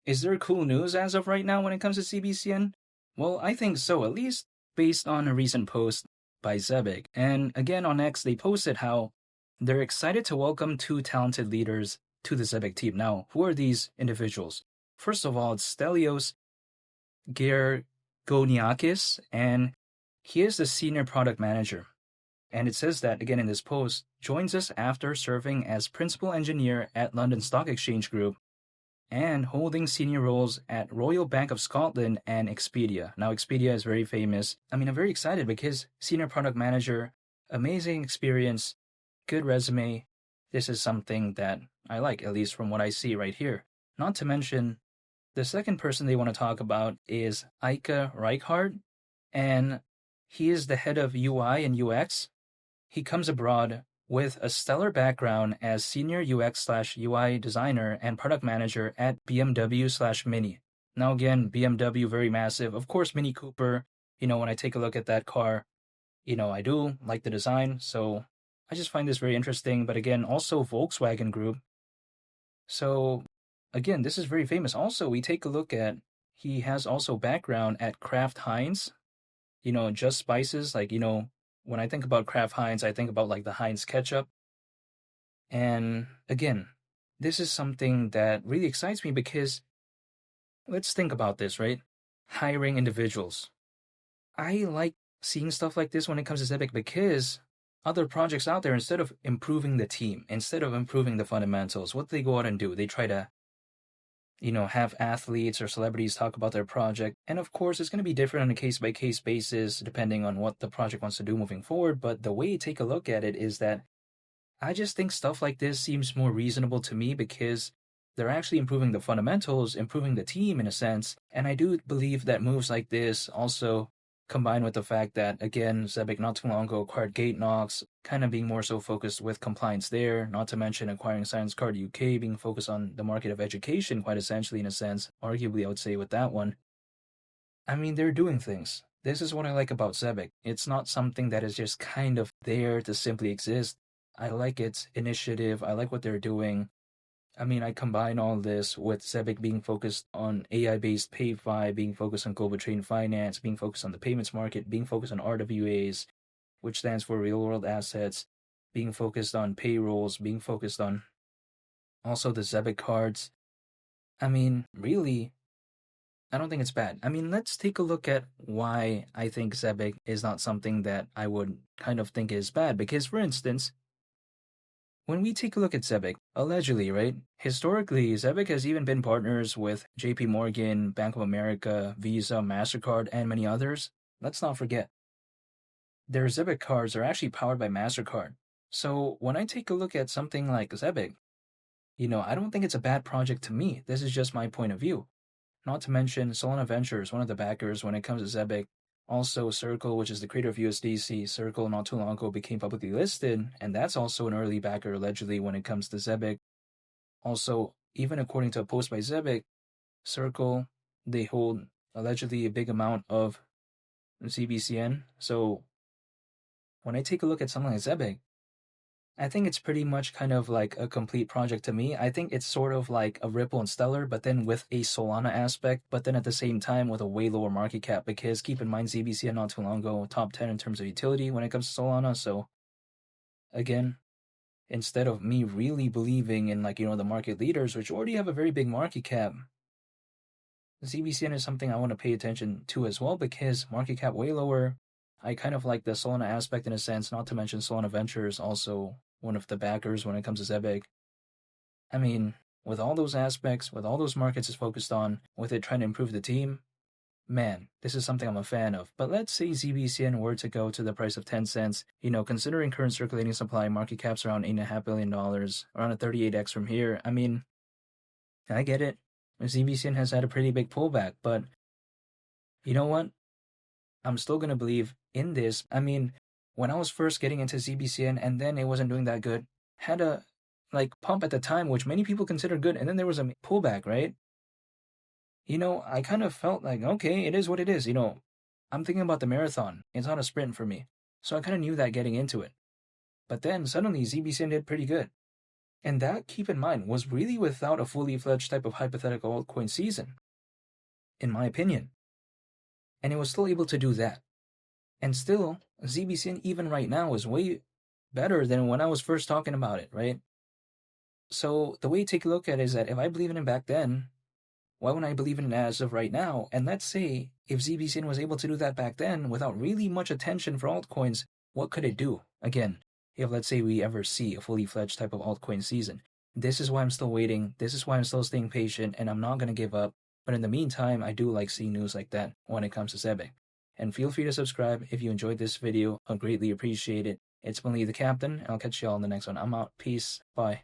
Is there cool news as of right now when it comes to ZBCN? Well, I think so, at least based on a recent post by Zebec. And again, on X, they posted how they're excited to welcome two talented leaders to the Zebec team. Now, who are these individuals? First of all, it's Stelios Gergoniakis, and he is the senior product manager. And it says that, again, in this post, joins us after serving as principal engineer at London Stock Exchange Group and holding senior roles at Royal Bank of Scotland and Expedia. Now, Expedia is very famous. I mean, I'm very excited because senior product manager, amazing experience, good resume. This is something that I like, at least from what I see right here. Not to mention, the second person they want to talk about is Eike Reichhardt, and he is the head of UI and UX. He comes abroad with a stellar background as senior UX/UI designer and product manager at BMW/Mini. Now again, BMW very massive. Of course, Mini Cooper, when I take a look at that car, I do like the design, so I just find this very interesting. But again, also Volkswagen Group. So again, this is very famous. Also, we take a look at, he has also background at Kraft Heinz, Just Spices, when I think about Kraft Heinz, I think about like the Heinz ketchup. And again, this is something that really excites me because let's think about this, right? Hiring individuals. I like seeing stuff like this when it comes to Zebec because other projects out there, instead of improving the team, instead of improving the fundamentals, what do they go out and do? They try to have athletes or celebrities talk about their project. And of course, it's going to be different on a case by case basis, depending on what the project wants to do moving forward. But the way you take a look at it is that I just think stuff like this seems more reasonable to me because they're actually improving the fundamentals, improving the team in a sense. And I do believe that moves like this also combined with the fact that, again, Zebec not too long ago acquired GateKnox, kind of being more so focused with compliance there, not to mention acquiring Science Card UK, being focused on the market of education quite essentially in a sense, arguably I would say with that one. I mean, they're doing things. This is what I like about Zebec. It's not something that is just kind of there to simply exist. I like its initiative. I like what they're doing. I mean, I combine all this with Zebec being focused on AI-based PayFi, being focused on global trade and finance, being focused on the payments market, being focused on RWAs, which stands for real-world assets, being focused on payrolls, being focused on also the Zebec cards. I mean, really, I don't think it's bad. I mean, let's take a look at why I think Zebec is not something that I would kind of think is bad. Because, for instance, when we take a look at Zebec, allegedly, right? Historically, Zebec has even been partners with JP Morgan, Bank of America, Visa, MasterCard, and many others. Let's not forget, their Zebec cards are actually powered by MasterCard. So when I take a look at something like Zebec, I don't think it's a bad project to me. This is just my point of view. Not to mention Solana Ventures, one of the backers when it comes to Zebec. Also, Circle, which is the creator of USDC. Circle not too long ago became publicly listed, and that's also an early backer allegedly when it comes to Zebec. Also, even according to a post by Zebec, Circle, they hold allegedly a big amount of ZBCN. So when I take a look at something like Zebec, I think it's pretty much kind of like a complete project to me. I think it's sort of like a Ripple and Stellar, but then with a Solana aspect, but then at the same time with a way lower market cap, because keep in mind ZBCN not too long ago, top 10 in terms of utility when it comes to Solana. So again, instead of me really believing in the market leaders, which already have a very big market cap, ZBCN is something I want to pay attention to as well because market cap way lower. I kind of like the Solana aspect in a sense, not to mention Solana Ventures, also one of the backers when it comes to Zebec. I mean, with all those aspects, with all those markets it's focused on, with it trying to improve the team, man, this is something I'm a fan of. But let's say ZBCN were to go to the price of 10 cents, considering current circulating supply, market cap's around $8.5 billion, around a 38x from here. I mean, I get it. ZBCN has had a pretty big pullback, but you know what? I'm still going to believe in this. I mean, when I was first getting into ZBCN and then it wasn't doing that good, had a pump at the time, which many people consider good, and then there was a pullback, right? I kind of felt like, okay, it is what it is. I'm thinking about the marathon. It's not a sprint for me. So I kind of knew that getting into it. But then suddenly ZBCN did pretty good. And that, keep in mind, was really without a fully fledged type of hypothetical altcoin season, in my opinion. And it was still able to do that. And still, ZBCN even right now is way better than when I was first talking about it, right? So the way you take a look at it is that if I believe in it back then, why wouldn't I believe in it as of right now? And let's say if ZBCN was able to do that back then without really much attention for altcoins, what could it do? Again, if let's say we ever see a fully fledged type of altcoin season. This is why I'm still waiting. This is why I'm still staying patient, and I'm not going to give up. But in the meantime, I do like seeing news like that when it comes to Zebec. And feel free to subscribe if you enjoyed this video. I'll greatly appreciate it. It's been Lee the Captain. I'll catch you all in the next one. I'm out. Peace. Bye.